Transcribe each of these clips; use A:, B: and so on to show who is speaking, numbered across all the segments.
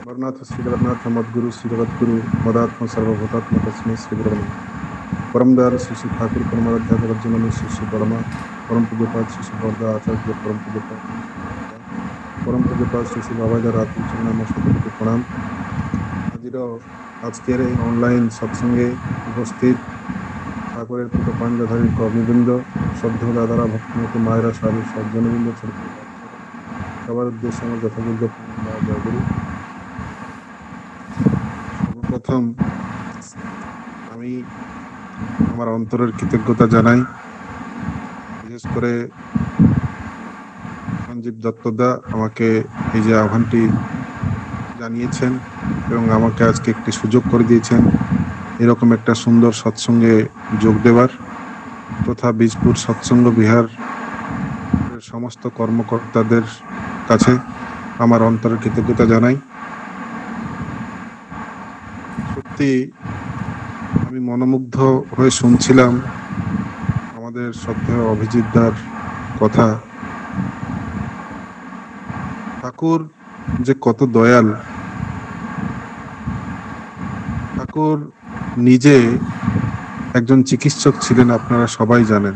A: वर्णाथ श्री जगन्नाथ मद्गुरु श्री जगद्गुरु मदात्म सर्वभूतात्म तस्मै श्री गुरवे नमः। परम दयाल श्री श्री ठाकुर परमाराध्य जगज्जननी श्री श्री बड़मा परम पूज्यपाद श्री श्री बरदा आचार्य परम पूज्यपाद श्री श्री बाबाजा रातु चरण शतकोटि प्रणाम। आजकेर ऑनलाइन सत्संगे उपस्थित ठाकुरेर पुत्र पांजाधारी कর্মীবৃন্দ, श्रद्धेय दादारा भक्तमती मायरा साधु सज्जनबृंद সবার উদ্দেশ্যে আমার যথাযোগ্য জয়গুরু। সর্বপ্রথম আমি আমার অন্তরের কৃতজ্ঞতা জানাই, বিশেষ করে সঞ্জীব দত্তদা আমাকে এই যে আহ্বানটি জানিয়েছেন এবং আমাকে আজকে একটি সুযোগ করে দিয়েছেন এরকম একটা সুন্দর সৎসঙ্গে যোগ দেওয়ার, তথা বীজপুর সৎসঙ্গ বিহার সমস্ত কর্মকর্তাদের কাছে আমার অন্তরের কৃতজ্ঞতা জানাই। সত্যি আমি মনোমুগ্ধ হয়ে শুনছিলাম আমাদের শ্রদ্ধেয় অভিজিৎদার কথা। ঠাকুর যে কত দয়াল, ঠাকুর নিজে একজন চিকিৎসক ছিলেন, আপনারা সবাই জানেন।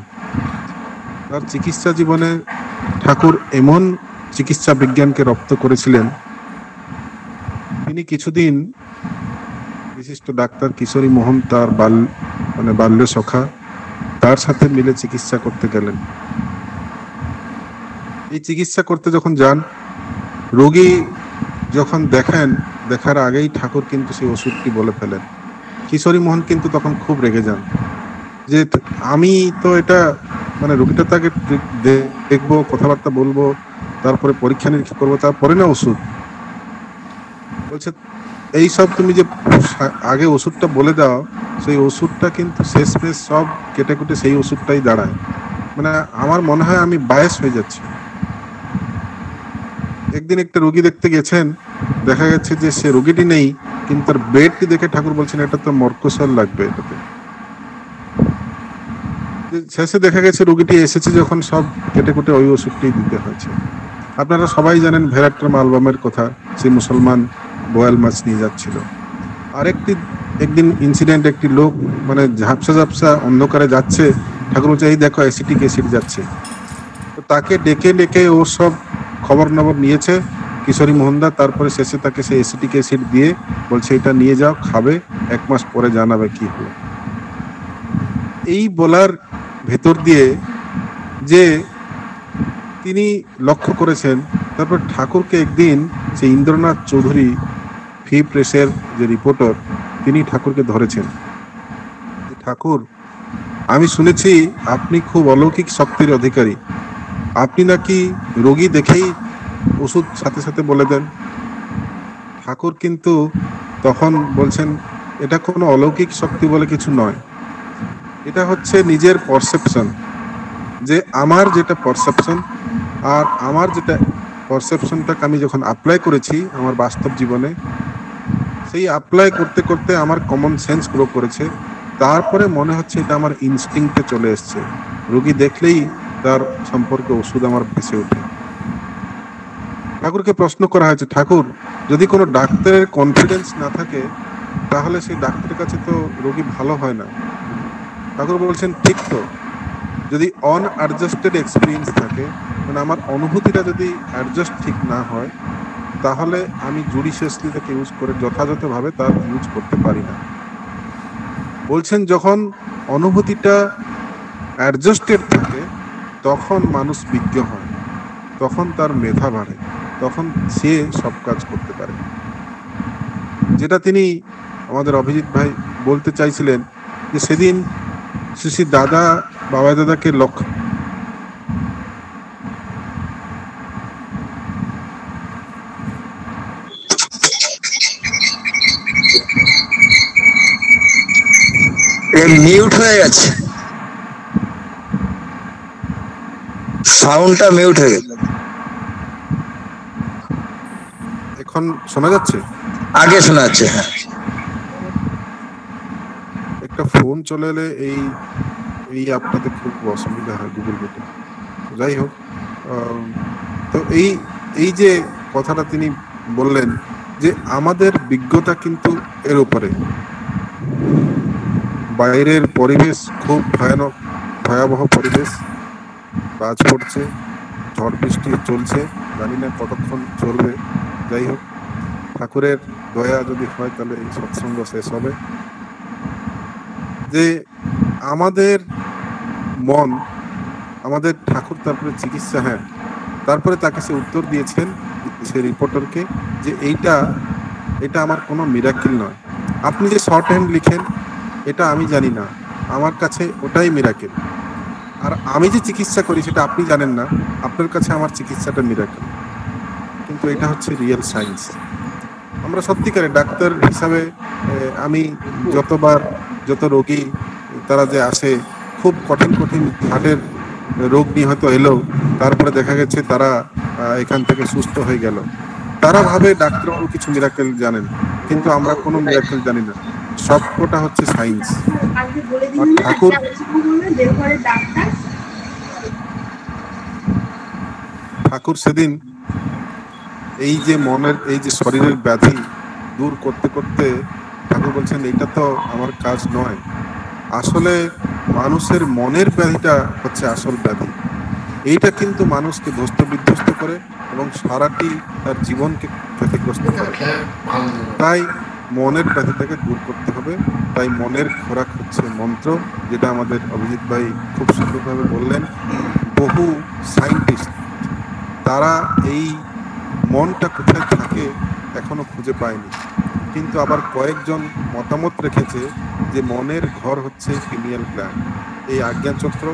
A: তার চিকিৎসা জীবনে ঠাকুর এমন চিকিৎসা বিজ্ঞানকে রপ্ত করেছিলেন, তিনি কিছুদিন বিশিষ্ট ডাক্তার কিশোরী মোহন তার বাল্য সখা, তার সাথে মিলে চিকিৎসা করতে গেলেন। এই চিকিৎসা করতে যখন যান, রোগী যখন দেখেন, দেখার আগেই ঠাকুর কিন্তু সেই ওষুধটি বলে ফেলেন। কিশোরী মোহন কিন্তু তখন খুব রেগে যান যে আমি তো এটা রোগীটা তাকে দেখবো, কথাবার্তা বলবো, তারপরে পরীক্ষা নিরীক্ষা করবো, তারপরে না ওষুধ। বলছে এইসব তুমি যে আগে ওষুধটা বলে দাও, সেই ওষুধটা কিন্তু শেষমেশ সব কেটে কুটে সেই ওষুধটাই দাঁড়ায়। আমার মনে হয় আমি বায়াস হয়ে যাচ্ছি। একদিন একটা রোগী দেখতে গেছেন, দেখা গেছে যে সে রোগীটি নেই, কিন্তু তার বেডটি দেখে ঠাকুর বলছেন এটা তো মর্কোসল লাগবে এটাতে। শেষে দেখা গেছে রোগীটি এসেছে যখন সব কেটে কুটে ওই ওষুধটি দিতে হয়েছে। আপনারা সবাই জানেন ভেরাট্রাম অ্যালবামের কথা, সেই মুসলমান বোয়াল মাছ নিয়ে যাচ্ছিল। একদিন ইনসিডেন্ট, একটি লোক ঝাপসা ঝাপসা অন্ধকারে যাচ্ছে, ঠাকুর বলছে এই দেখো অ্যাসিটিক অ্যাসিড যাচ্ছে। তো তাকে ডেকে ডেকে ও সব খবর নবর নিয়েছে কিশোরী মোহনদা, তারপরে শেষে তাকে সেই অ্যাসিটিক অ্যাসিড দিয়ে বলছে এটা নিয়ে যাও, খাবে, 1 মাস পরে জানাবে কি হলো। এই বলার ভেতর দিয়ে যে তিনি লক্ষ্য করেছেন, তারপর ঠাকুরকে একদিন সেই ইন্দ্রনাথ চৌধুরী ফি প্রেসের যে রিপোর্টার, তিনি ঠাকুরকে ধরেছেন। ঠাকুর, আমি শুনেছি আপনি খুব অলৌকিক শক্তির অধিকারী, আপনি নাকি রোগী দেখেই ওষুধ সাথে সাথে বলে দেন। ঠাকুর কিন্তু তখন বলছেন এটা কোনো অলৌকিক শক্তি বলে কিছু নয়, এটা হচ্ছে নিজের পারসেপশন, যে আমার যেটা পারসেপশন আর আমার যেটা পারসেপশনটাকে আমি যখন অ্যাপ্লাই করেছি আমার বাস্তব জীবনে, সেই অ্যাপ্লাই করতে করতে আমার কমন সেন্স গ্রো করেছে, তারপরে মনে হচ্ছে এটা আমার ইনস্টিংক্টে চলে এসছে। রোগী দেখলেই তার সম্পর্কে ওষুধ আমার ভেসে ওঠে। ঠাকুরকে প্রশ্ন করা হয়েছে, ঠাকুর যদি কোনো ডাক্তারের কনফিডেন্স না থাকে তাহলে সেই ডাক্তারের কাছে তো রোগী ভালো হয় না। ঠাকুর বলছেন ঠিক তো, যদি অনঅ্যাডজাস্টেড এক্সপিরিয়েন্স থাকে, আমার অনুভূতিটা যদি অ্যাডজাস্ট ঠিক না হয়, তাহলে আমি জুডিশিয়াসলি তাকে ইউজ করে যথাযথভাবে তার ইউজ করতে পারি না। বলছেন যখন অনুভূতিটা অ্যাডজাস্টেড থাকে তখন মানুষ বিজ্ঞ হয়, তখন তার মেধা বাড়ে, তখন সে সব কাজ করতে পারে। যেটা তিনি আমাদের অভিজিৎ ভাই বলতে চাইছিলেন যে সেদিন শ্রী শ্রী দাদা বাবা দাদাকে লক্ষ্য
B: মিউট হয়ে গেছে, সাউন্ডটা মিউট হয়ে গেছে।
A: এখন শোনা যাচ্ছে?
B: আগে শোনা যাচ্ছে। হ্যাঁ,
A: একটা ফোন চলে এলে এই অ্যাপটাতে খুব অসুবিধা হয় গুগল মিটে। যাই হোক, তো এই যে কথাটা তিনি বললেন যে আমাদের বিজ্ঞতা কিন্তু এর উপরে। বাইরের পরিবেশ খুব ভয়াবহ পরিবেশ, বাজ পড়ছে, ঝড় বৃষ্টি চলছে, জানি না কতক্ষণ চলবে। যাই হোক, ঠাকুরের দয়া যদি হয় তাহলে এই সৎসঙ্গ শেষ হবে। যে আমাদের মন, আমাদের ঠাকুর তারপরে চিকিৎসা, হ্যাঁ, তারপরে তাকে সে উত্তর দিয়েছেন সে রিপোর্টারকে যে এটা আমার কোনো মিরাকেল নয়। আপনি যে শর্ট হ্যান্ড লিখেন এটা আমি জানি না, আমার কাছে ওটাই মিরাকেল। আর আমি যে চিকিৎসা করি সেটা আপনি জানেন না, আপনার কাছে আমার চিকিৎসাটা মিরাকেল। কিন্তু এটা হচ্ছে রিয়েল সায়েন্স। আমরা সত্যিকারে ডাক্তার হিসাবে আমি যত রোগী তারা যে আসে, খুব কঠিন হার্টের রোগ নিয়ে হয়তো এলো, তারপরে দেখা গেছে তারা এখান থেকে সুস্থ হয়ে গেল, তারা ভাবে ডাক্তারবাবু কিছু মিরাকেল জানেন, কিন্তু আমরা কোনো মিরাকেল জানি না, সবকটা হচ্ছে সায়েন্স। আর ঠাকুর সেদিন এই যে মনের, এই যে শরীরের ব্যাধি দূর করতে করতে ঠাকুর বলছেন এটা তো আমার কাজ নয়, আসলে মানুষের মনের ব্যাধিটা হচ্ছে আসল ব্যাধি। এইটা কিন্তু মানুষকে ধ্বস্ত বিধ্বস্ত করে এবং সারাটি তার জীবনকে ক্ষতিগ্রস্ত করে। তাই মনের ব্যাধিটাকে দূর করতে হবে। তাই মনের খোরাক হচ্ছে মন্ত্র, যেটা আমাদের অভিজিৎ ভাই খুব সুন্দরভাবে বললেন। বহু সায়েন্টিস্ট তারা এই মনটা কোথায় থাকে এখনো খুঁজে পায়নি, কিন্তু আবার কয়েকজন মতামত রেখেছে যে মনের ঘর হচ্ছে পিনিয়াল গ্ল্যান্ড, এই আজ্ঞাচক্র,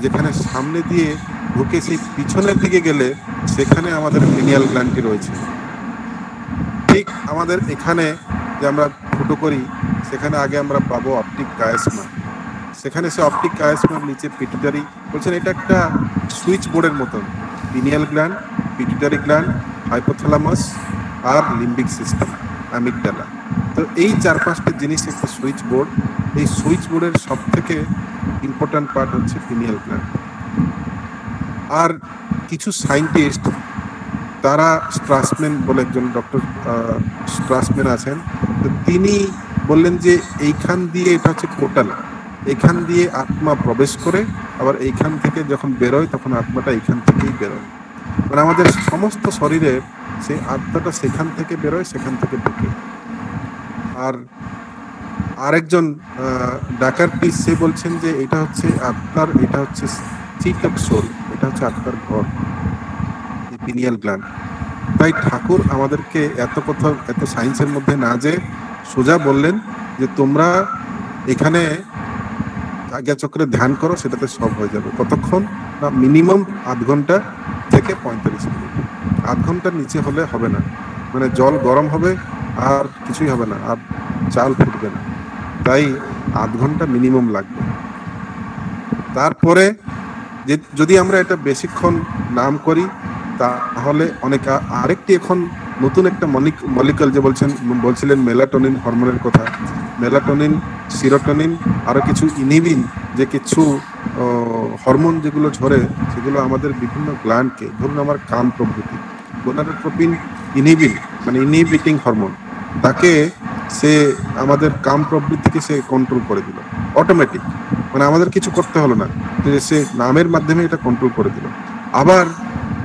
A: যেখানে সামনে দিয়ে ঢুকে সেই পিছনের দিকে গেলে সেখানে আমাদের পিনিয়াল গ্ল্যান্ডটি রয়েছে। ঠিক আমাদের এখানে যে আমরা ফুটো করি সেখানে আগে আমরা পাবো অপটিক কায়াসমা, সেখানে সে অপটিক কায়াসমার নিচে পিটুইটারি, বলছেন এটা একটা সুইচ বোর্ডের মতন, pineal gland, pituitary gland, hypothalamus আর লিম্বিক সিস্টেম, অ্যামিগডালা। তো এই 4-5টি জিনিস একটা সুইচ বোর্ড। এই সুইচ বোর্ডের সব থেকে ইম্পর্ট্যান্ট পার্ট হচ্ছে পিনিয়াল গ্ল্যান্ড। আর কিছু সায়েন্টিস্ট তারা স্ট্রাসম্যান বলে একজন ডক্টর স্ট্রাসম্যান আছেন, তো তিনি বললেন যে এইখান দিয়ে, এটা হচ্ছে পোর্টাল, এখান দিয়ে আত্মা প্রবেশ করে, আবার এইখান থেকে যখন বেরোয় তখন আত্মাটা এইখান থেকেই বেরোয়। মানে আমাদের সমস্ত শরীরে সেই আত্মাটা সেখান থেকে বেরোয়, সেখান থেকে ঢুকে। আর আরেকজন ডাকার্টি সে বলছেন যে এটা হচ্ছে আত্মার, এটা হচ্ছে সিট অফ সোল, এটা হচ্ছে আত্মার ঘর, পিনিয়াল গ্ল্যান্ড। তাই ঠাকুর আমাদেরকে এত কথা, এত সায়েন্সের মধ্যে না যে সোজা বললেন যে তোমরা এখানে আজ্ঞাচক্রে ধ্যান করো, সেটাতে সব হয়ে যাবে। কতক্ষণ না, মিনিমাম আধ ঘন্টা থেকে 45 মিনিট। আধ ঘন্টার নিচে হলে হবে না, মানে জল গরম হবে আর কিছুই হবে না, আর চাল ফুটবে না। তাই আধ ঘন্টা মিনিমাম লাগবে। তারপরে যদি আমরা এটা বেশিক্ষণ নাম করি তাহলে অনেক, আরেকটি এখন নতুন একটা মলিকুল যে বলছিলেন মেলাটোনিন হরমোনের কথা, মেলাটোনিন, সিরোটোনিন, আরো কিছু ইনহিবিন, যে কিছু হরমোন যেগুলো ঝরে, সেগুলো আমাদের বিভিন্ন গ্ল্যান্ডকে, ধরুন আমার কাম প্রভৃতি, গোনাডোট্রোপিন ইনহিবিন মানে ইনহিবিটিং হরমোন, তাকে সে আমাদের কাম প্রবৃত্তিকে সে কন্ট্রোল করে দিল অটোমেটিক, মানে আমাদের কিছু করতে হলো না, সে নামের মাধ্যমে এটা কন্ট্রোল করে দিল। আবার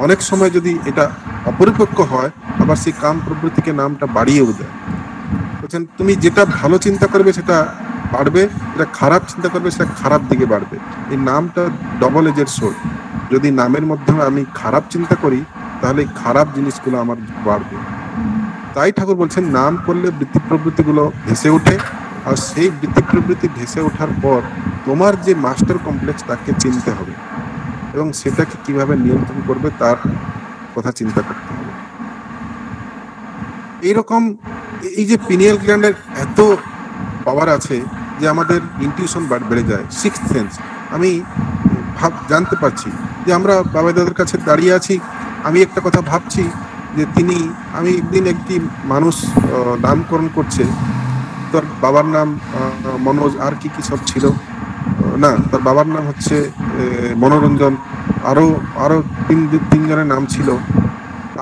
A: অনেক সময় যদি এটা অপরিপক্ক হয়, আবার সেই কাম প্রবৃত্তিকে নামটা বাড়িয়েও দেয়। বলছেন তুমি যেটা ভালো চিন্তা করবে সেটা বাড়বে, যেটা খারাপ চিন্তা করবে সেটা খারাপ দিকে বাড়বে। এই নামটা ডবল এজের সোর্ড। যদি নামের মাধ্যমে আমি খারাপ চিন্তা করি তাহলে খারাপ জিনিসগুলো আমার বাড়বে। তাই ঠাকুর বলছেন নাম করলে বৃত্তি প্রবৃত্তিগুলো ভেসে ওঠে, আর সেই বৃত্তি প্রবৃত্তি ভেসে ওঠার পর তোমার যে মাস্টার কমপ্লেক্স তাকে চিনতে হবে এবং সেটাকে কিভাবে নিয়ন্ত্রণ করবে তার কথা চিন্তা করতে হবে। এইরকম এই যে পিনিয়াল গ্ল্যান্ডের এত পাওয়ার আছে যে আমাদের ইনটিউশন বেড়ে যায়, সিক্সথ সেন্স। আমি জানতে পারছি যে আমরা বাবা দাদার কাছে দাঁড়িয়ে আছি, আমি একটা কথা ভাবছি যে আমি একদিন একটি মানুষ নামকরণ করছে, তার বাবার নাম মনোজ, আর কি সব ছিল না, তার বাবার নাম হচ্ছে মনোরঞ্জন, আরো তিনজনের নাম ছিল।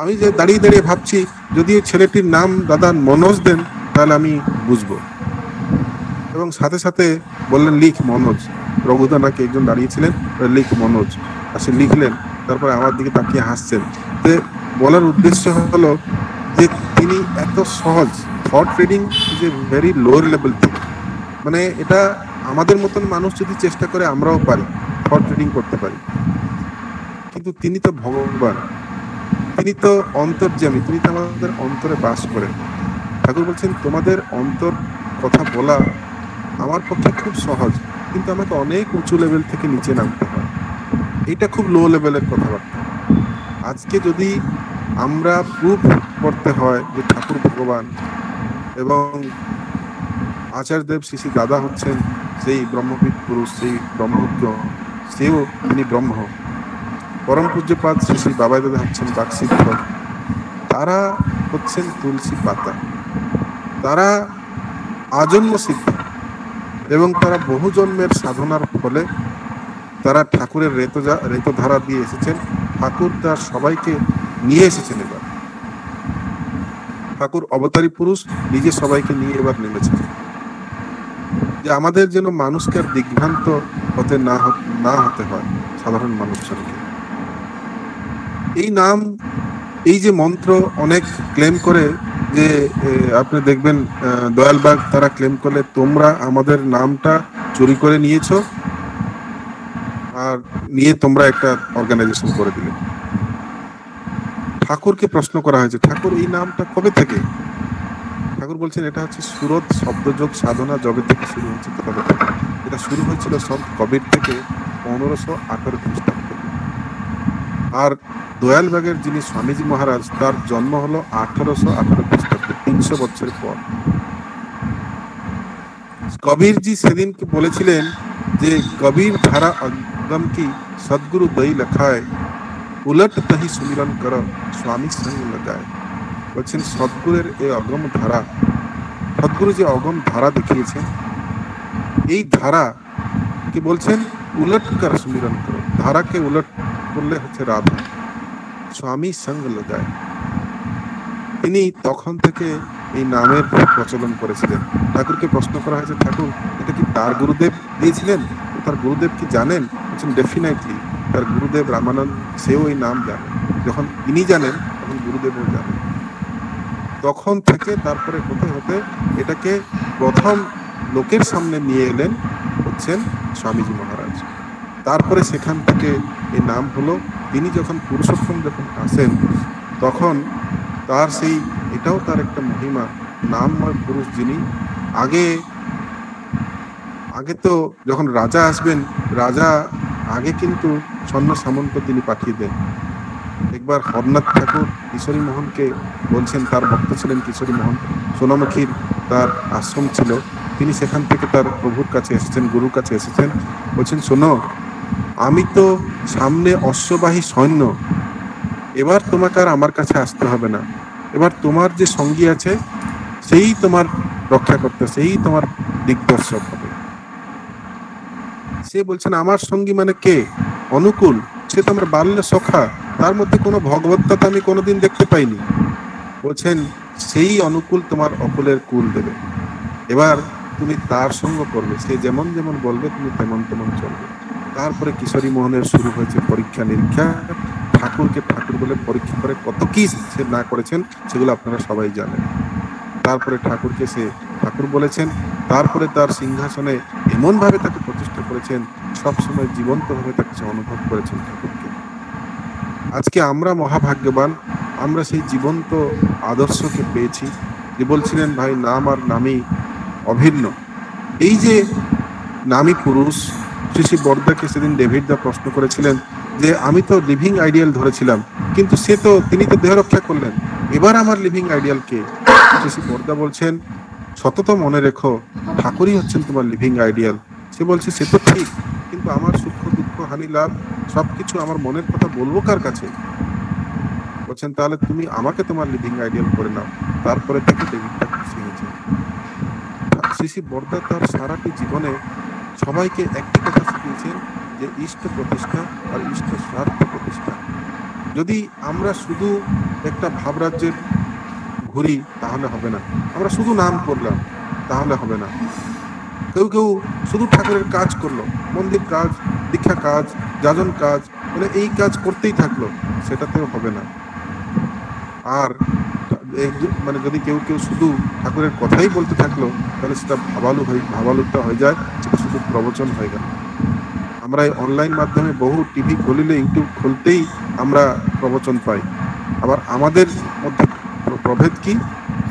A: আমি যে দাঁড়িয়ে ভাবছি যদি এই ছেলেটির নাম দাদা মনোজ দেন তাহলে আমি বুঝবো। এবং সাথে সাথে বললেন লিখ মনোজ। রঘুদা নাকি একজন দাঁড়িয়েছিলেন, লিখ মনোজ, আর সে লিখলেন। তারপরে আমার দিকে তাকিয়ে হাসছেন। যে বলার উদ্দেশ্য হলো যে তিনি এত সহজ, thought reading is a very lower level thing. মানে এটা আমাদের মতন মানুষ যদি চেষ্টা করে আমরাও পারি, থট রিডিং করতে পারি, কিন্তু তিনি তো ভগবান, তিনি তো অন্তর্যামী, তিনি তো আমাদের অন্তরে বাস করেন। ঠাকুর বলছেন তোমাদের অন্তর কথা বলা আমার পক্ষে খুব সহজ, কিন্তু আমাকে অনেক উঁচু লেভেল থেকে নিচে নামতে হয়। এটা খুব লো লেভেলের কথাবার্তা। আজকে যদি আমরা প্রুফ করতে হয় যে ঠাকুর ভগবান এবং আচার্যদেব শ্রী শ্রী দাদা হচ্ছেন সেই ব্রহ্মবিদ পুরুষ, সেই ব্রহ্মজ্ঞ, সেও তিনি ব্রহ্ম, পরম পূজ্যপাদ শ্রী শ্রী বাবাই দাদা হচ্ছেন বাকসিদ্ধ, তারা হচ্ছেন তুলসী পাতা, তারা আজন্ম সিদ্ধ এবং তারা বহু জন্মের সাধনার ফলে তারা ঠাকুরের রেতধারা দিয়ে এসেছেন। ঠাকুর তার সবাইকে নিয়ে এসেছেন। এবার ঠাকুর অবতারী পুরুষ নিজে সবাইকে নিয়ে এবার নেমেছেন, যে আমাদের যেন মানুষকে আর দিগ্ভ্রান্ত হতে না হতে হয় সাধারণ মানুষজনকে। এই নাম, এই যে মন্ত্র অনেক ক্লেম করে, যে আপনি দেখবেন দয়ালবাগ তারা ক্লেম করলে তোমরা আমাদের নামটা চুরি করে নিয়েছো আর নিয়ে তোমরা একটা অর্গানাইজেশন করে দিলে। ঠাকুরকে প্রশ্ন করা হয়েছে, ঠাকুর এই নামটা কবে থেকে? ঠাকুর বলছেন এটা হচ্ছে সুরত শব্দযোগ সাধনা জবে থেকে শুরু হচ্ছে। তবে এটা শুরু হয়েছিল সন্ত কবির থেকে 1518 খ্রিস্টাব্দে। আর দয়ালবাগের যিনি স্বামীজি মহারাজ, তার জন্ম হলো 1818 খ্রিস্টাব্দে, 300 বছরের পর। কবিরজি সেদিনকে বলেছিলেন যে কবির ধারা অগম কি সদ্গুরু দই লেখায়, উলট তহি সুমিরন কর স্বামী সঙ্গ লাগায়। বলছেন সদ্গুরের এই অগম ধারা, সদ্গুরু যে অগম ধারা দেখিয়েছেন, এই ধারা কি বলছেন উলট কর সুমিরন করো, ধারাকে উলট করলে হচ্ছে রাধা, স্বামী সঙ্গ লাগায়। তিনি তখন থেকে এই নামের প্রচলন করেছিলেন। ঠাকুরকে প্রশ্ন করা হয়েছে, ঠাকুর এটা কি তার গুরুদেব দিয়েছিলেন? তার গুরুদেব কি জানেন? বলছেন ডেফিনেটলি তার গুরুদেব রামানন্দ, সেও এই নাম জানেন। যখন তিনি জানেন তখন গুরুদেবও জানেন। তখন থেকে তারপরে হতে হতে এটাকে প্রথম লোকের সামনে নিয়ে এলেন হচ্ছেন স্বামীজি মহারাজ। তারপরে সেখান থেকে এই নাম হলো। তিনি যখন পুরুষোত্তম যখন আসেন তখন তার সেই, এটাও তার একটা মহিমা, নামময় পুরুষ যিনি। আগে তো যখন রাজা আসবেন, রাজা আগে কিন্তু সৈন্য সামন্ত তিনি পাঠিয়ে দেন। একবার হরনাথ ঠাকুর কিশোরী মোহনকে বলছেন, তার ভক্ত ছিলেন কিশোরী মোহন, সোনামুখীর তার আশ্রম ছিল, তিনি সেখান থেকে তার প্রভুর কাছে এসেছেন, গুরুর কাছে এসেছেন। বলছেন শোনো, আমি তো সামনে অশ্ববাহী সৈন্য, এবার তোমাকে আর আমার কাছে আসতে হবে না, এবার তোমার যে সঙ্গী আছে সেই তোমার রক্ষা করতে, সেই তোমার দিগদর্শক হবে। সে বলছেন আমার সঙ্গী মানে কে? অনুকূল, সে তো আমার বাল্য সখা, তার মধ্যে কোনো ভগবত্তা আমি কোনোদিন দেখতে পাইনি। বলছেন সেই অনুকূল তোমার অকুলের কুল দেবে, এবার তুমি তার সঙ্গ করবে, সে যেমন যেমন বলবে তুমি তেমন তেমন চলবে। তারপরে কিশোরী মোহনের শুরু হয়েছে পরীক্ষা নিরীক্ষা। ঠাকুরকে ঠাকুর বলে পরীক্ষা করে কত কি সে না করেছেন সেগুলো আপনারা সবাই জানেন। তারপরে ঠাকুরকে সে ঠাকুর বলেছেন, তারপরে তার সিংহাসনে এমন ভাবে তাকে প্রতিষ্ঠা করেছেন, সবসময় জীবন্ত ভাবে তাকে অনুভব করেছেন ঠাকুরকে। আজকে আমরা মহাভাগ্যবান, আমরা সেই জীবন্ত আদর্শকে পেয়েছি। যে বলছিলেন ভাই নাম আর নামই অভিন্ন। এই যে নামী পুরুষ, শ্রী শ্রী বর্দাকে সেদিন ডেভিড দা প্রশ্ন করেছিলেন যে আমি তো লিভিং আইডিয়াল ধরেছিলাম, কিন্তু তিনি তো দেহ রক্ষা করলেন, এবার আমার লিভিং আইডিয়াল কে? শ্রী শ্রী বর্দা বলছেন সতত মনে রেখো ঠাকুরই হচ্ছেন তোমার লিভিং আইডিয়াল। সে বলছে সে তো ঠিক, কিন্তু আমার সুখ দুঃখ হানি লাভ সবকিছু আমার মনের কথা বলবো কার কাছে? বলছেন তাহলে তুমি আমাকে তোমার লিভিং আইডিয়াল করে নাও। তারপরে থেকে ডেভিডটা খুশি হয়েছে। শ্রী শ্রী বর্দা তার সারাটি জীবনে সবাইকে একটি কথা শিখিয়েছেন যে ইষ্ট প্রতিষ্ঠা আর ইষ্ট স্বার্থ প্রতিষ্ঠা। যদি আমরা শুধু একটা ভাবরাজ্যের ঘুরি তাহলে হবে না, আমরা শুধু নাম করলাম তাহলে হবে না, কেউ কেউ শুধু ঠাকুরের কাজ করলো, মন্দির কাজ, দীক্ষা কাজ, যাজন কাজ, মানে এই কাজ করতেই থাকলো, সেটাতেও হবে না। আর মানে যদি কেউ কেউ শুধু ঠাকুরের কথাই বলতে থাকলো, তাহলে সেটা ভাবালুটা হয়ে যায়, সেটা শুধু প্রবচন হয়ে গেল। আমরা এই অনলাইন মাধ্যমে বহু টিভি খুলিলে, ইউটিউব খুলতেই আমরা প্রবচন পাই। আবার আমাদের মধ্যে প্রভেদ কি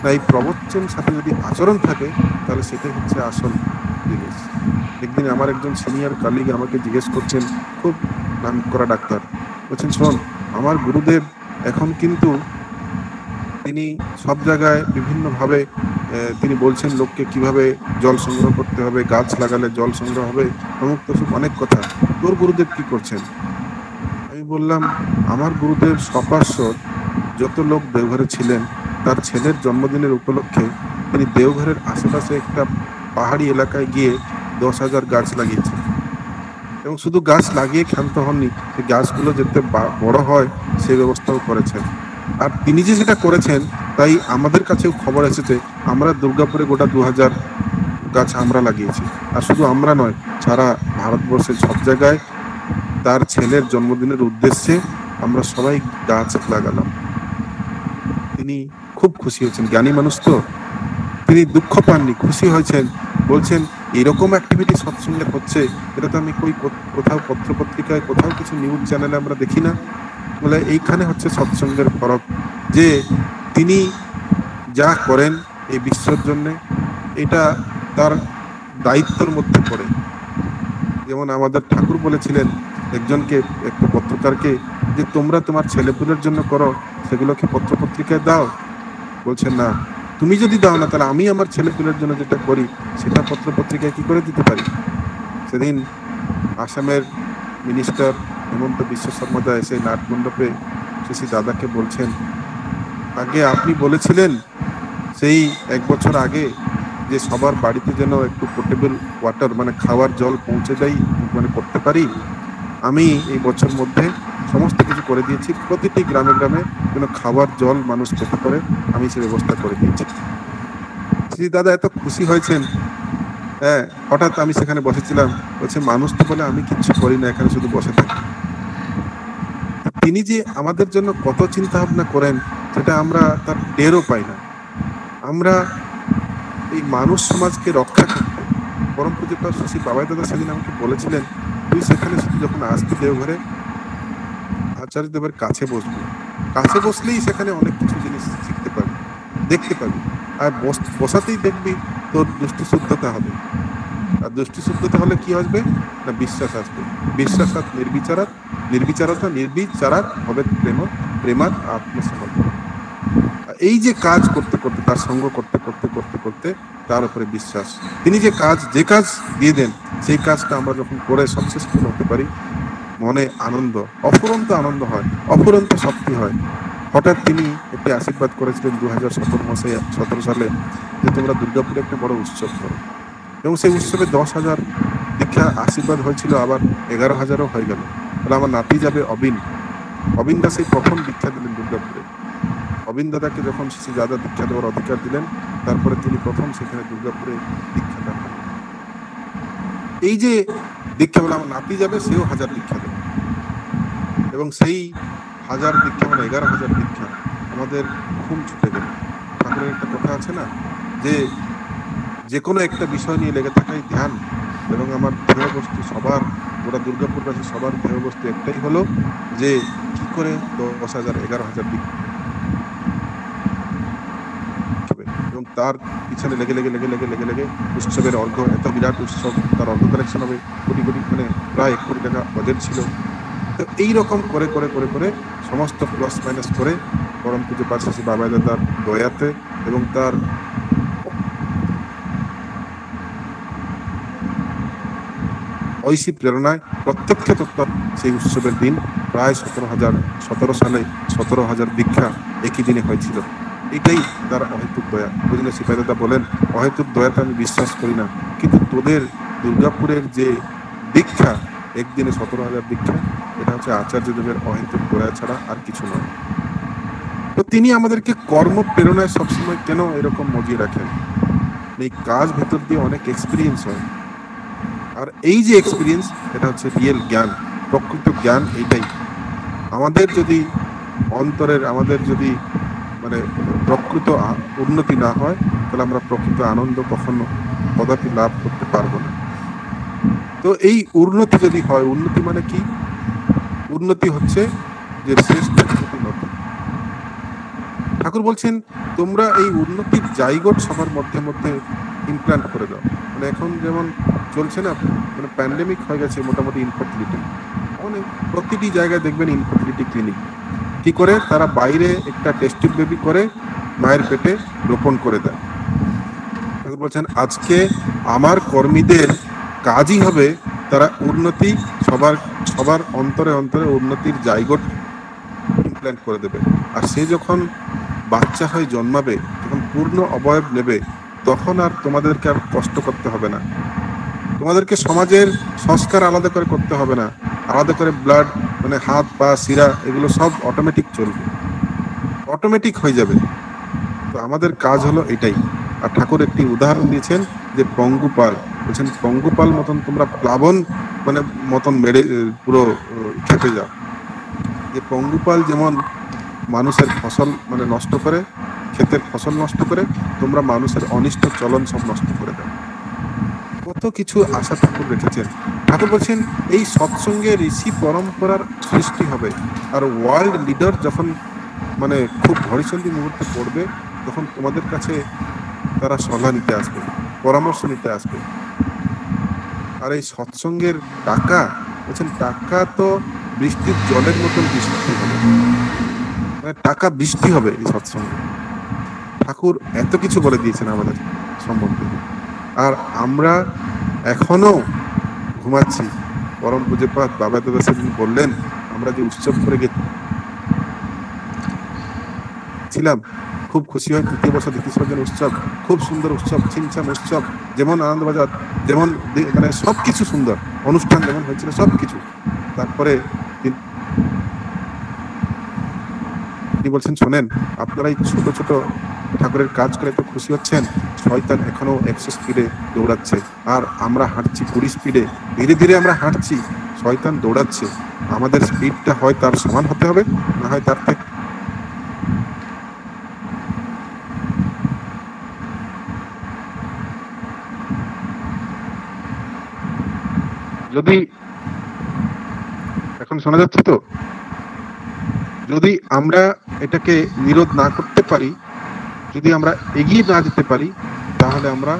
A: না, এই প্রবচন সাথে যদি আচরণ থাকে তাহলে সেটাই হচ্ছে আসল জিনিস। একদিন আমার একজন সিনিয়র কালিগ আমাকে জিজ্ঞেস করছেন, খুব নাম করা ডাক্তার, বলছেন শোন, আমার গুরুদেব এখন কিন্তু তিনি সব জায়গায় বিভিন্নভাবে তিনি বলছেন লোককে কিভাবে জল সংগ্রহ করতে হবে, গাছ লাগালে জল সংগ্রহ হবে, সমস্ত অনেক কথা, তোর গুরুদেব কি করছেন? আমি বললাম, আমার গুরুদেব সপার্শ্বর যত লোক দেওঘরে ছিলেন, তার ছেলের জন্মদিনের উপলক্ষে তিনি দেওঘরের আশেপাশে একটা পাহাড়ি এলাকায় গিয়ে 10,000 গাছ লাগিয়েছেন, এবং শুধু গাছ লাগিয়ে ক্ষান্ত হননি, সেই গাছগুলো যাতে বড় হয় সেই ব্যবস্থাও করেছেন। আর তিনি যে সেটা করেছেন, তাই আমাদের কাছেও খবর এসেছে, আমরা দুর্গাপুরে গোটা 2,000 গাছ আমরা লাগিয়েছি। আর শুধু আমরা নয়, সারা ভারতবর্ষের সব জায়গায় তার ছেলের জন্মদিনের উদ্দেশ্যে আমরা সবাই গাছ লাগালাম। তিনি খুব খুশি হয়েছেন, জ্ঞানী মানুষ তো, তিনি দুঃখ পাননি, খুশি হয়েছেন। বলছেন এরকম অ্যাক্টিভিটি সৎসঙ্গের হচ্ছে, এটা তো আমি কোথাও পত্রপত্রিকায়, কোথাও কিছু নিউজ চ্যানেলে আমরা দেখি না। বলে এইখানে হচ্ছে সৎসঙ্গের ফরক, যে তিনি যা করেন এই বিশ্বর জন্য, এটা তার দায়িত্বের মধ্যে পড়ে। যেমন আমাদের ঠাকুর বলেছিলেন একজনকে, একটা পত্রকারকে, যে তোমরা তোমার ছেলেপুলের জন্য করো, সেগুলোকে পত্রপত্রিকায় দাও। বলছেন না, তুমি যদি দাও না, তাহলে আমি আমার ছেলেপুলের জন্য যেটা করি সেটা পত্রপত্রিকায় কি করে দিতে পারি? সেদিন আসামের মিনিস্টার হেমন্ত বিশ্ব শর্মা এসে নাট মণ্ডপে শ্রী দাদাকে বলছেন, আগে আপনি বলেছিলেন সেই 1 বছর আগে যে সবার বাড়িতে যেন একটু পোর্টেবল ওয়াটার, মানে খাওয়ার জল পৌঁছে দেয়, মানে করতে পারি। আমি এই বছর মধ্যে সমস্ত কিছু করে দিয়েছি, প্রতিটি গ্রামে গ্রামে যেন খাওয়ার জল মানুষ পেতে পারে, আমি সে ব্যবস্থা করে দিয়েছি। শ্রী দাদা এত খুশি হয়েছেন। হ্যাঁ, হঠাৎ আমি সেখানে বসেছিলাম, বলছে মানুষ তো বলে আমি কিচ্ছু করি না, এখানে শুধু বসে থাকি। তিনি যে আমাদের জন্য কত চিন্তা ভাবনা করেন, সেটা আমরা তার টেরও পাই না। আমরা এই মানুষ সমাজকে রক্ষা করতে, পরম পূজ্যপাদ শ্রী বাবাই দাদা সেদিন আমাকে বলেছিলেন, তুই সেখানে শুধু যখন আসবি দেওঘরে, আচার্যদেবের কাছে বসবি, কাছে বসলেই সেখানে অনেক কিছু জিনিস শিখতে পাবি, দেখতে পাবি। আর বসাতেই দেখবি তোর দৃষ্টি শুদ্ধতা হবে। আর দৃষ্টি শুদ্ধতা হলে কি আসবে না, বিশ্বাস আসবে। বিশ্বাস আর নির্বিচারতা হবে প্রেমার আত্মসমর্পণ। এই যে কাজ করতে করতে, তার সঙ্গ করতে করতে করতে করতে তার উপরে বিশ্বাস, তিনি যে কাজ দিয়ে দেন, সেই কাজটা আমরা যখন করে সাকসেসফুল হতে পারি, মনে আনন্দ, অফুরন্ত আনন্দ হয়, অফুরন্ত শক্তি হয়। হঠাৎ তিনি একটি আশীর্বাদ করেছিলেন 2017 সালে, যে তোমরা দুর্গাপুরে একটা বড় উৎসব করো, এবং সেই উৎসবে 10,000 দীক্ষা আশীর্বাদ হয়েছিল, আবার 11,000ও হয়ে গেল। তাহলে আমার নাতি যাবে অবিন দাস এই প্রথম দীক্ষা দিলেন দুর্গাপুরে। অবিন দাদাকে যখন শ্রী দাদা দীক্ষা দেওয়ার অধিকার দিলেন, তারপরে তিনি প্রথম সেখানে দুর্গাপুরে দীক্ষাটা পান। এই যে দীক্ষা বলে আমার নাতি যাবে, সেও 1000 দীক্ষা দেবে, এবং সেই 1000 দীক্ষা মানে 11,000 দীক্ষা আমাদের ঘুম ছুটে গেল। ঠাকুরের একটা কথা আছে না, যে কোনো একটা বিষয় নিয়ে লেগে থাকাই ধ্যান। এবং আমার ধ্যেয় বস্তু সবার, গোটা দুর্গাপুরবাসী সবার ধ্যেয় বস্তু একটাই হলো, যে কি করে 10,000 11,000 দীক্ষা, এবং তার পিছনে লেগে লেগে লেগে লেগে লেগে লেগে উৎসবের অর্ঘ, এত বিরাট উৎসব, তার অর্ঘ কালেকশন হবে কোটি কোটি, মানে প্রায় 1 কোটি টাকা বাজেট ছিল। তো এইরকম করে করে করে করে সমস্ত প্লাস মাইনাস করে পরম পূজ্যপাদ শ্রী বাবাই দাদার দয়াতে এবং তার ঐশী প্রেরণায় প্রত্যক্ষ তত্ত্ব, সেই উৎসবের দিন প্রায় 17 সালে 17,000 দীক্ষা একই দিনে হয়েছিল। এটাই তার অহেতুক দয়া। বুঝলে, সিপাহী দাদা বলেন, অহেতুক দয়াতে আমি বিশ্বাস করি না, কিন্তু তোদের দুর্গাপুরের যে দীক্ষা, একদিনে 17,000 দীক্ষা, এটা হচ্ছে আচার্যদেবের অহেতুক দয়া ছাড়া আর কিছু নয়। তো তো তিনি আমাদেরকে কর্ম প্রেরণায় সবসময় কেন এরকম মজিয়ে রাখেন? এই কাজ ভেতর দিয়ে অনেক এক্সপিরিয়েন্স হয়, আর এই যে এক্সপিরিয়েন্স, এটা হচ্ছে রিয়েল জ্ঞান, প্রকৃত জ্ঞান। এইটাই আমাদের যদি অন্তরের, আমাদের যদি মানে প্রকৃত উন্নতি না হয়, তাহলে আমরা প্রকৃত আনন্দ কখনো কদাপি লাভ করতে পারবো না। তো এই উন্নতি যদি হয়, উন্নতি মানে কি? উন্নতি হচ্ছে যে শ্রেষ্ঠ উন্নতি। ঠাকুর বলছেন তোমরা এই উন্নতির জায়গোট সবার মধ্যে মধ্যে ইমপ্ল্যান্ট করে দাও। মানে এখন যেমন চলছে না, মানে প্যান্ডেমিক হয়ে গেছে মোটামুটি ইনফার্টিলিটি, অনেক প্রতিটি জায়গায় দেখবেন ইনফার্টিলিটি ক্লিনিক। কি করে? তারা বাইরে একটা টেস্টিভ বেবি করে মায়ের পেটে রোপণ করে দেয়। ঠাকুর বলছেন আজকে আমার কর্মীদের কাজই হবে তারা উন্নতি, সবার সবার অন্তরে অন্তরে উন্নতির জায়গোট ইমপ্ল্যান্ট করে দেবে। আর সে যখন বাচ্চা হয়ে জন্মাবে, যখন পূর্ণ অবয়ব নেবে, তখন আর তোমাদেরকে আর কষ্ট করতে হবে না। তোমাদেরকে সমাজের সংস্কার আলাদা করে করতে হবে না, আলাদা করে ব্লাড মানে হাত পা শিরা এগুলো সব অটোমেটিক চলবে, অটোমেটিক হয়ে যাবে। তো আমাদের কাজ হলো এটাই। আর ঠাকুর একটি উদাহরণ দিয়েছেন যে পঙ্গুপাল, বলছেন পঙ্গুপাল মতন তোমরা প্লাবন মানে মতন মেরে পুরো খেপে যাও। যে পঙ্গুপাল যেমন মানুষের ফসল মানে নষ্ট করে, ক্ষেতের ফসল নষ্ট করে, তোমরা মানুষের অনিষ্ট চলন সব নষ্ট করে দাও। কত কিছু আশা ঠাকুর রেখেছেন। ঠাকুর বলছেন এই সৎসঙ্গে ঋষি পরম্পরার সৃষ্টি হবে, আর ওয়ার্ল্ড লিডার যখন মানে খুব ঘড়িসন্ধি মুহূর্তে পড়বে, তখন তোমাদের কাছে তারা সলাহ নিতে আসবে, পরামর্শ নিতে আসবে। আর এই সৎসঙ্গের টাকা, বলছেন টাকা তো বৃষ্টির জলের মতন বৃষ্টি হবে, মানে টাকা বৃষ্টি হবে এই সৎসঙ্গে। ঠাকুর এত কিছু বলে দিয়েছেন আমাদের সম্বন্ধে, আর আমরা এখনো ঘুমাচ্ছি। পরম পূজ্যপাদ বাবা দাদা সেদিন বললেন, আমরা যে উৎসব করে গেছিলাম, খুব খুশি হয়। তৃতীয় বছর দ্বিতীয় সর্জন উৎসব, খুব সুন্দর উৎসব, ছিমছাম উৎসব, যেমন আনন্দবাজার, যেমন মানে সবকিছু সুন্দর অনুষ্ঠান যেমন হয়েছিল সবকিছু। তারপরে তিনি বলছেন শোনেন, আপনারা এই ছোট ছোট ঠাকুরের কাজ করে তো খুশি হচ্ছেন, শয়তান এখনো 100 স্পিডে দৌড়াচ্ছে, আর আমরা হাঁটছি 20 স্পিডে। ধীরে ধীরে আমরা হাঁটছি, শয়তান দৌড়াচ্ছে। আমাদের স্পিডটা হয় তার সমান হতে হবে, না হয় তার থেকে যদি এখন শোনা যাচ্ছে তো, যদি আমরা এটাকে নিরোধ না করতে পারি, যদি আমরা এগিয়ে না যেতে পারি, তাহলে আমরা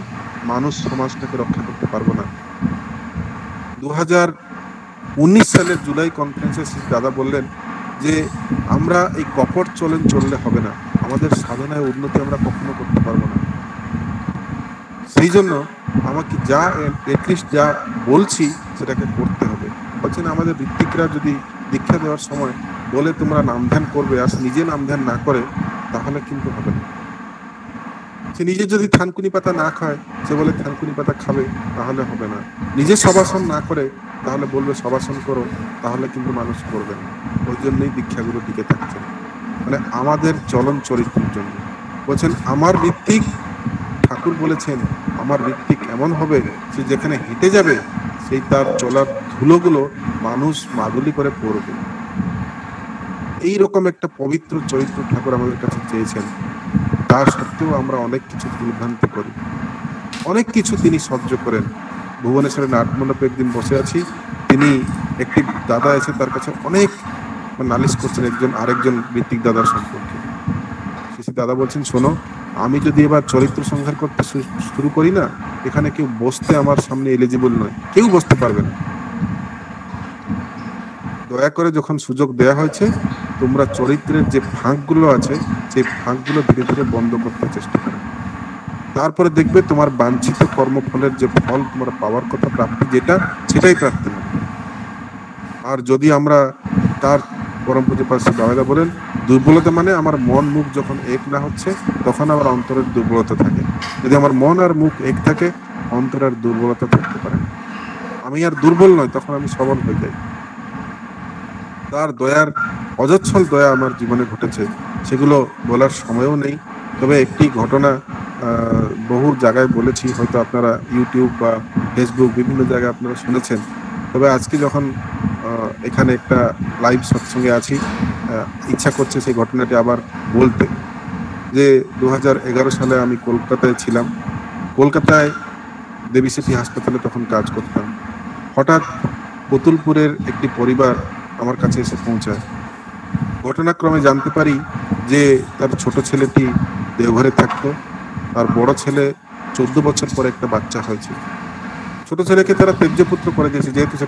A: মানুষ সমাজটাকে রক্ষা করতে পারবো না। 2019 সালের জুলাই কনফারেন্সে দাদা বললেন যে আমরা এই কপট চলন চললে হবে না, আমাদের সাধনায় উন্নতি আমরা কখনো করতে পারবো না। সেই জন্য আমাকে যা এটলিস্ট যা বলছি সেটাকে করতে হবে। বলছেন আমাদের ঋত্বিকরা যদি দীক্ষা দেওয়ার সময় বলে তোমরা নাম ধ্যান করবে, আর নিজে নাম ধ্যান না করে, তাহলে কিন্তু হবে না। সে নিজে যদি থানকুনি পাতা না খায়, সে বলে থানকুনি পাতা খাবে, তাহলে হবে না। নিজে সবাসন না করে, তাহলে বলবে সবাসন করো, তাহলে কিন্তু মানুষ করবে না। ওই জন্যই দীক্ষাগুলো টিকে থাকছে, মানে আমাদের চলন চরিত্রের জন্য। বলছেন আমার ঋত্বিক, ঠাকুর বলেছেন আমার ঋত্বিক এমন হবে সে যেখানে হেঁটে যাবে, সেই তার চলার ধুলোগুলো মানুষ মাদুলি করে পড়বে। এইরকম একটা পবিত্র চরিত্র ঠাকুর আমাদের কাছে চেয়েছেন। তার সত্ত্বেও আমরা অনেক কিছু ভুলভ্রান্তি করি, অনেক কিছু তিনি সহ্য করেন। ভুবনেশ্বরের নাটমণ্ডপে একদিন বসে আছি, তিনি একটি দাদা এসে তার কাছে অনেক নালিশ করছেন একজন আরেকজন ঋত্বিক দাদার সম্পর্কে। শেষে দাদা বলছেন শোনো, আমি যদি এবার চরিত্র সংহার করতে শুরু করি না, এখানে কেউ বসতে আমার সামনে এলিজিবল নয়, কেউ বসতে পারবে না। দয়া করে যখন সুযোগ দেয়া হয়েছে, তোমরা চরিত্রের যে ফাঁকগুলো আছে সেই ফাঁকগুলো ধীরে ধীরে বন্ধ করতে চেষ্টা করো। তারপরে দেখবে তোমার বাঞ্ছিত কর্মফলের যে ফল তোমরা পাওয়ার কথা প্রাপ্তি, যেটা সেটাই প্রাপ্তি হবে। আর যদি আমরা তার পরম পূজ্য পার্শ্বদ বাবাদা বলেন, দুর্বলতা মানে আমার মন মুখ যখন এক না হচ্ছে, তখন আমার অন্তরের দুর্বলতা থাকে। যদি আমার মন আর মুখ এক থাকে, অন্তরের দুর্বলতা থাকতে পারে না। আমি আর দুর্বল নয়, তখন আমি সবল হয়ে যাই। তার দয়ার অজস্র দয়া আমার জীবনে ঘটেছে, সেগুলো বলার সময়ও নেই। তবে একটি ঘটনা বহু জায়গায় বলেছি, হয়তো আপনারা ইউটিউব বা ফেসবুক বিভিন্ন জায়গায় আপনারা শুনেছেন। তবে আজকে যখন এখানে একটা লাইভ সৎসঙ্গে আছি, ইচ্ছা করছে সেই ঘটনাটি আবার বলতে। যে 2011 সালে আমি কলকাতায় ছিলাম। কলকাতায় দেবী সিটি হাসপাতালে তখন কাজ করতাম। হঠাৎ পুতুলপুরের একটি পরিবার আমার কাছে এসে পৌঁছায়। ঘটনাক্রমে জানতে পারি যে তার ছোট ছেলেটি দেওঘরে থাকতো, আর বড় ছেলে 14 বছর পরে একটা বাচ্চা হয়েছে। ছোট ছেলেকে তারা তেজ্যপুত্র করে দিয়েছে, যেহেতু সে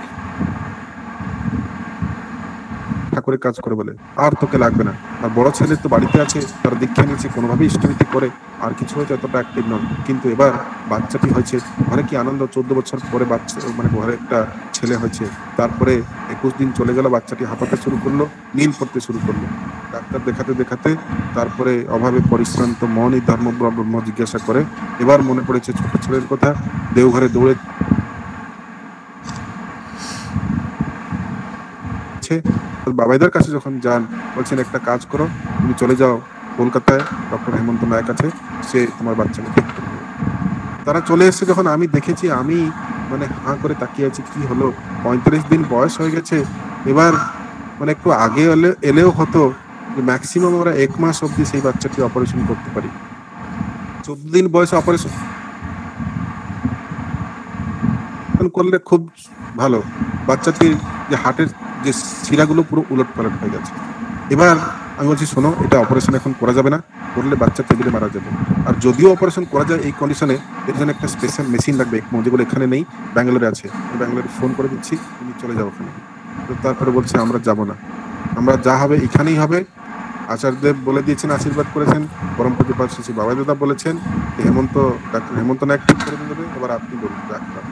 A: ঠাকুরের কাজ করে বলে, আর তোকে লাগবে না। আর বড় ছেলে তো বাড়িতে আছে, তারা দীক্ষা নিয়েছে, কোনোভাবেই ইষ্টভীতি করে, আর কিছু হয়তো এতটা অ্যাক্টিভ নন। কিন্তু এবার বাচ্চাটি হয়েছে, ঘরে কি আনন্দ! 14 বছর পরে বাচ্চা, মানে ঘরে একটা ছেলে হয়েছে। তারপরে 21 দিন চলে গেল, বাচ্চাটি হাঁপাতে শুরু করলো, নীল পড়তে শুরু করলো। ডাক্তার দেখাতে দেখাতে তারপরে অভাবে পরিশ্রান্ত মনই ধর্ম ব্রহ্ম জিজ্ঞাসা করে। এবার মনে পড়েছে ছোট ছেলের কথা। দেওঘরে দৌড়ে বাবাইদার কাছে যখন যান, বলছেন একটা কাজ করো, তুমি চলে যাও কলকাতায় ডক্টর হেমন্ত নায়ক আছে, সে তোমার বাচ্চাকে ঠিক করে দেবে। তারা চলে এসেছে যখন আমি দেখেছি, আমি মানে হাঁ করে তাকিয়ে আছি, কি হলো! 35 দিন বয়স হয়ে গেছে। এবার মানে একটু আগে এলেও হতো, ম্যাক্সিমাম আমরা 1 মাস অব্দি সেই বাচ্চাটি অপারেশন করতে পারি। 14 দিন বয়সে অপারেশন করলে খুব ভালো। বাচ্চাটির যে হার্টের যে শিরাগুলো পুরো উলট পালট হয়ে গেছে। এবার আমি বলছি, শোনো, এটা অপারেশন এখন করা যাবে না, করলে বাচ্চা টেবিলে মারা যাবে। আর যদিও অপারেশন করা যায় এই কন্ডিশনে, এর জন্য একটা স্পেশাল মেশিন লাগবে, যেগুলো এখানে নেই, ব্যাঙ্গালোরে আছে। আমি ব্যাঙ্গালোরে ফোন করে দিচ্ছি, তুমি চলে যাও ওখানে। তো তারপরে বলছে, আমরা যাব না, আমরা যা হবে এখানেই হবে। আচার্যদেব বলে দিয়েছেন, আশীর্বাদ করেছেন, পরম প্রতিপাদ শ্রী শ্রী বাবাই দাদা বলেছেন ডাক্তার হেমন্ত নায়ক ঠিক করে দেবে, এবার আপনি বলুন ডাক্তার।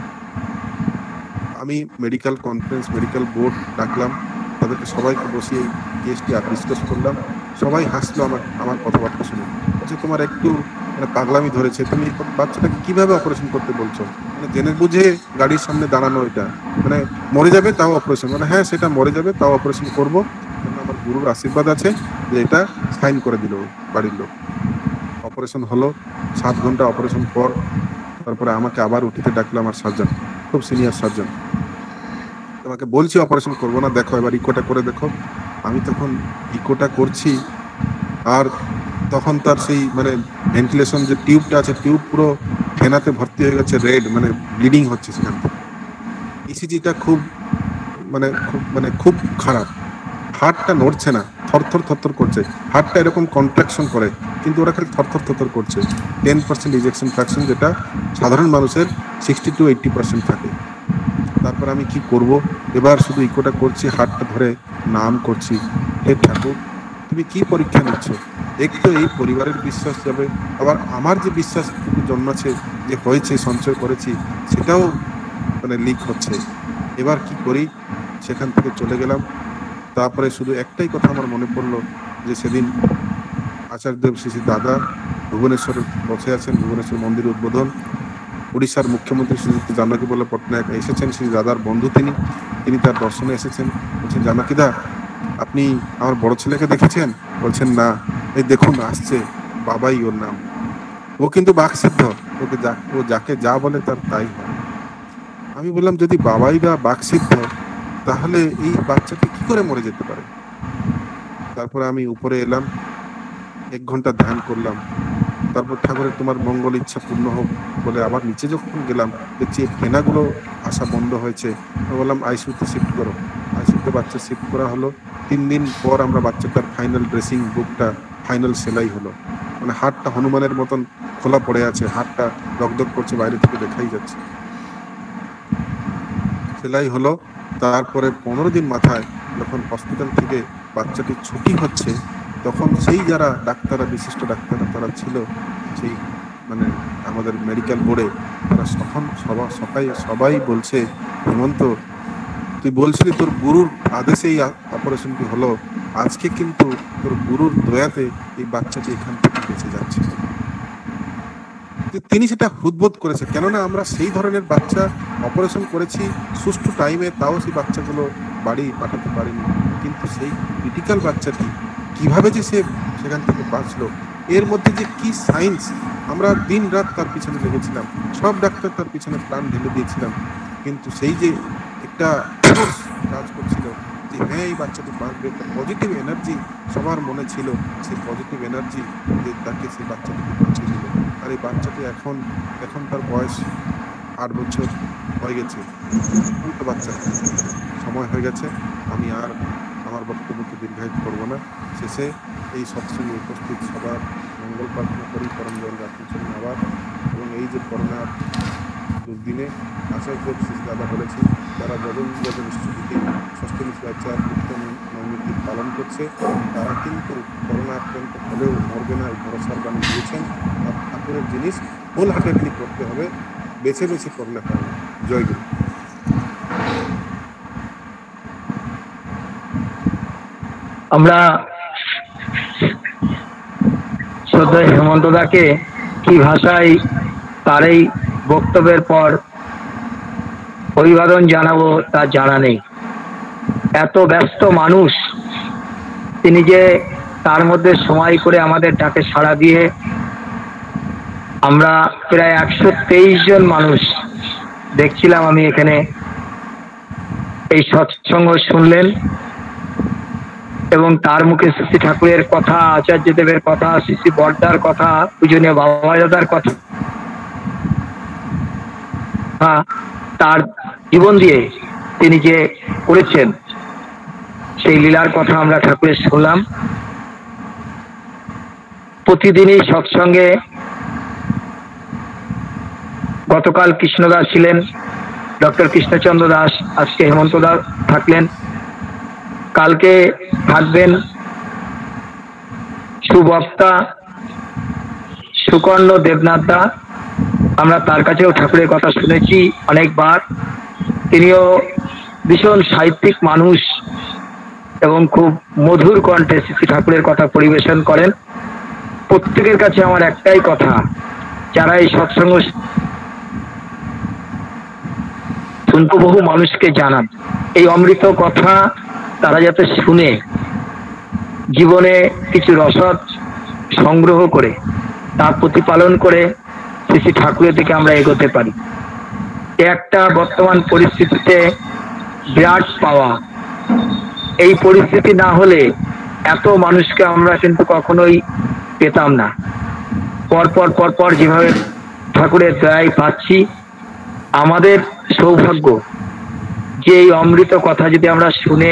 A: আমি মেডিকেল কনফারেন্স, মেডিকেল বোর্ড ডাকলাম, তাদেরকে সবাইকে বসিয়ে কেসটি ডিসকাস করলাম। সবাই হাসলো আমার কথাবার্তা শুনে। বলছে, তোমার একটু মানে পাগলামি ধরেছে, তুমি বাচ্চাটাকে কিভাবে অপারেশন করতে বলছো? মানে জেনে বুঝে গাড়ির সামনে দাঁড়ানো, এটা মানে মরে যাবে তাও অপারেশন, মানে হ্যাঁ সেটা মরে যাবে তাও অপারেশন করবো, আমার গুরুর আশীর্বাদ আছে যে এটা সাইন করে দিল বাড়ির লোক। অপারেশন হলো, 7 ঘন্টা অপারেশন পর তারপরে আমাকে আবার উঠিতে ডাকলো আমার সার্জন, খুব সিনিয়র সার্জন। তোমাকে বলছি অপারেশন করবো না, দেখো এবার ইকোটা করে দেখো। আমি তখন ইকোটা করছি, আর তখন তার সেই মানে ভেন্টিলেশন যে টিউবটা আছে, টিউব পুরো ফেনাতে ভর্তি হয়ে গেছে, রেড, মানে ব্লিডিং হচ্ছে সেখান থেকে। ইসিজিটা খুব খুব খারাপ। হার্টটা নড়ছে না, থরথর থরথর করছে। হার্টটা এরকম কন্ট্রাকশন করে, কিন্তু ওরা খালি থরথর থরথর করছে। 10% ইজেকশন ফ্র্যাকশন, যেটা সাধারণ মানুষের 60 to 80% থাকে। তারপর আমি কি করব? এবার শুধু ইকোটা করছি, হাতটা ধরে নাম করছি, হে ঠাকুর, তুমি কি পরীক্ষা নিচ্ছ? একটু এই পরিবারের বিশ্বাস যাবে, আবার আমার যে বিশ্বাস জন্মাচ্ছে, যে হয়েছে, সঞ্চয় করেছি, সেটাও মানে লিক হচ্ছে। এবার কি করি? সেখান থেকে চলে গেলাম। তারপরে শুধু একটাই কথা আমার মনে পড়লো, যে সেদিন আচার্যদেব শ্রী শ্রী দাদা ভুবনেশ্বরে বসে আছেন, ভুবনেশ্বর মন্দির উদ্বোধন। উড়িষ্যার মুখ্যমন্ত্রী শ্রীযুক্ত জানকী বল্লভ পট্টনায়ক এসেছেন, শ্রী দাদার বন্ধু তিনি তার দর্শনে এসেছেন। বলছেন, জানকীদা, আপনি আমার বড় ছেলেকে দেখেছেন? বলছেন, না। এই দেখুন আসছে, বাবাই ওর নাম। ও কিন্তু বাকসিদ্ধ, ও যাকে যা বলে তার তাই হয়। আমি বললাম, যদি বাবাই বা বাকসিদ্ধ, তাহলে এই বাচ্চাটি কি করে মরে যেতে পারে? তারপরে আমি উপরে এলাম, 1 ঘন্টা ধ্যান করলাম। তারপর ঠাকুরের তোমার মঙ্গল ইচ্ছা পূর্ণ হোক বলে আবার নিচে যখন গেলাম, দেখছি ফেনাগুলো আসা বন্ধ হয়েছে। বললাম, আইসিইউতে শিফট করো। আইসিইউতে বাচ্চা শিফট করা হলো। 3 দিন পর আমরা বাচ্চাটার ফাইনাল ড্রেসিং, বুকটা ফাইনাল সেলাই হলো। মানে হাতটা হনুমানের মতন খোলা পড়ে আছে, হাতটা দগদগ করছে, বাইরে থেকে দেখাই যাচ্ছে। সেলাই হলো। তারপরে 15 দিন মাথায় যখন হসপিটাল থেকে বাচ্চাটি ছুটি হচ্ছে, তখন সেই যারা ডাক্তাররা, বিশিষ্ট ডাক্তাররা তারা ছিল সেই মানে আমাদের মেডিকেল বোর্ডে, তারা তখন সবাই বলছে, হেমন্ত, তুই বলছিলি তোর গুরুর আদেশে এই অপারেশনটি হলো, আজকে কিন্তু তোর গুরুর দয়াতে এই বাচ্চাটি এখান থেকে বেঁচে যাচ্ছে। তিনি সেটা হৃদবোধ করেছে, কেননা আমরা সেই ধরনের বাচ্চা অপারেশন করেছি সুষ্ঠু টাইমে, তাও সেই বাচ্চাগুলো বাড়ি পাঠাতে পারিনি। কিন্তু সেই ক্রিটিক্যাল বাচ্চাটি কিভাবে যে সে সেখান থেকে বাঁচলো, এর মধ্যে যে কি সায়েন্স, আমরা দিন রাত তার পিছনে লেগেছিলাম, সব ডাক্তার তার পিছনে প্রাণ ঢেলে দিয়েছিলাম, কিন্তু সেই যে একটা ফোর্স কাজ করছিল যে হ্যাঁ এই বাচ্চাটি বাঁচবে, একটা পজিটিভ এনার্জি সবার মনে ছিল, সেই পজিটিভ এনার্জি যে তাকে সেই বাচ্চাটিকে বাঁচিয়ে দিল। আর এই বাচ্চাটি এখন এখন তার বয়স 8 বছর হয়ে গেছে, এখন তো বাচ্চা সময় হয়ে গেছে। আমি আর আমার বক্তব্যকে দীর্ঘায়িত করবো না। শেষে এই সৎসঙ্গে উপস্থিত সবার মঙ্গল প্রার্থনা করি, পরম দয়াল রাখুন আবার। এবং এই যে করোনার দুর্দিনে আচার্য শিশু দাদা বলেছি, যারা যজন যজন স্থিতিতে ষষ্ঠ শিষ্টাচার নৈমিত্তিক পালন করছে, তারা কিন্তু করোনা আক্রান্ত হলেও মরবে না, ভরসার বাণী দিয়েছেন। আর ঠাকুরের জিনিস হোল হার্টেডলি করতে হবে, বেছে বেছে করলে হয় না। জয় গুরু।
C: আমরা শ্রদ্ধেয় হেমন্ত দাকে কি ভাষায় তার এই বক্তব্যের পর অভিবাদন জানাবো তা জানা নেই। এত ব্যস্ত মানুষ, তিনি যে তার মধ্যে সময় করে আমাদের ডাকে সাড়া দিয়ে আমরা প্রায় 123 জন মানুষ দেখছিলাম, আমি এখানে এই সৎসঙ্গ শুনলেন এবং তার মুখে শ্রী ঠাকুরের কথা, আচার্য দেবের কথা, শ্রী বর্দার কথা, পূজনীয় বাবা দাদার কথা, তার জীবন দিয়ে তিনি যে করেছেন সেই লীলার কথা আমরা ঠাকুরের শুনলাম। প্রতিদিনই সৎসঙ্গে গতকাল কৃষ্ণদাস ছিলেন, ডক্টর কৃষ্ণচন্দ্র দাস, আজকে হেমন্ত দাস থাকলেন, কালকে থাকবেন সুবক্তা সুকর্ণ দেবনাথ দা। আমরা তার কাছেও ঠাকুরের কথা শুনেছি অনেকবার। তিনিও ভীষণ সাহিত্যিক মানুষ এবং খুব মধুর কণ্ঠে শ্রী ঠাকুরের কথা পরিবেশন করেন। প্রত্যেকের কাছে আমার একটাই কথা, যারা এই সৎসঙ্গ শুনতে বহু মানুষকে জানান, এই অমৃত কথা তারা যাতে শুনে জীবনে কিছু রসদ সংগ্রহ করে তা প্রতিপালন করে শ্রী ঠাকুরের দিকে আমরা এগোতে পারি। একটা বর্তমান পরিস্থিতিতে বিরাট পাওয়া। এই পরিস্থিতি না হলে এত মানুষকে আমরা কিন্তু কখনোই পেতাম না। পরপর যেভাবে ঠাকুরের দয়ায় পাচ্ছি, আমাদের সৌভাগ্য যে এই অমৃত কথা যদি আমরা শুনে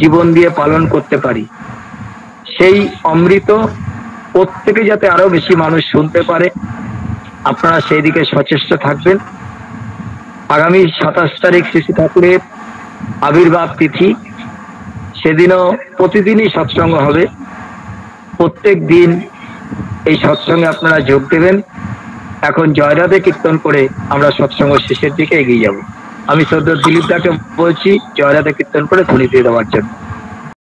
C: জীবন দিয়ে পালন করতে পারি, সেই অমৃত প্রত্যেকে যাতে আরো বেশি মানুষ শুনতে পারে, আপনারা সেই দিকে সচেষ্ট থাকবেন। আগামী 27 তারিখ শ্রী ঠাকুরের আবির্ভাব তিথি, সেদিনও প্রতিদিনই সৎসঙ্গ হবে। প্রত্যেক দিন এই সৎসঙ্গে আপনারা যোগ দেবেন। এখন জয়রাধে কীর্তন করে আমরা সৎসঙ্গ শেষের দিকে এগিয়ে যাব। আমি শ্রদ্ধেয় দিলীপ দাকে বলছি জয়রাধে কীর্তন করে ধ্বনি দিয়ে দেওয়ার জন্য।